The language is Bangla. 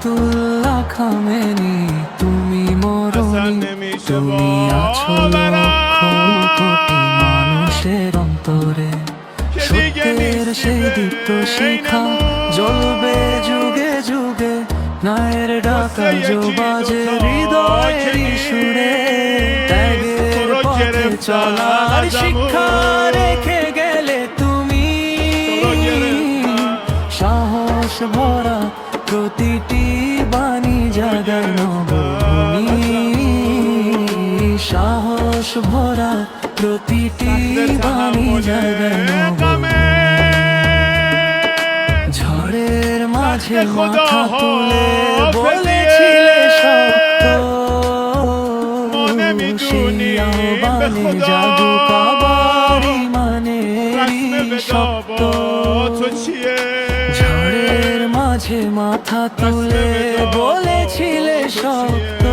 আয়াতুল্লাহ খামেনি, তুমি মরণি, তুমি আছো লক্ষ কোটি মানুষের অন্তরে। সত্যের সেই দীপ্ত শিখা জ্বলবে যুগে যুগে, নায়ের ডাকা বাজে হৃদয়ের সুরে। ত্যাগের পথে চলার শিক্ষা রেখে গেলে তুমি, সাহস ভরা প্রতিটি বাণী জাগায় নবভূমি। সাহস ভরা প্রতিটি বাণী জাগায় নবভূমি। ঝড়ের মাঝে মাথা তুলে বলেছিলে সত্য, সেই আহ্বানে জাদু পাবার ইমানেরই শব্দ। ঝড়ের মাঝে মাথা তুলে বলেছিলে সত্য,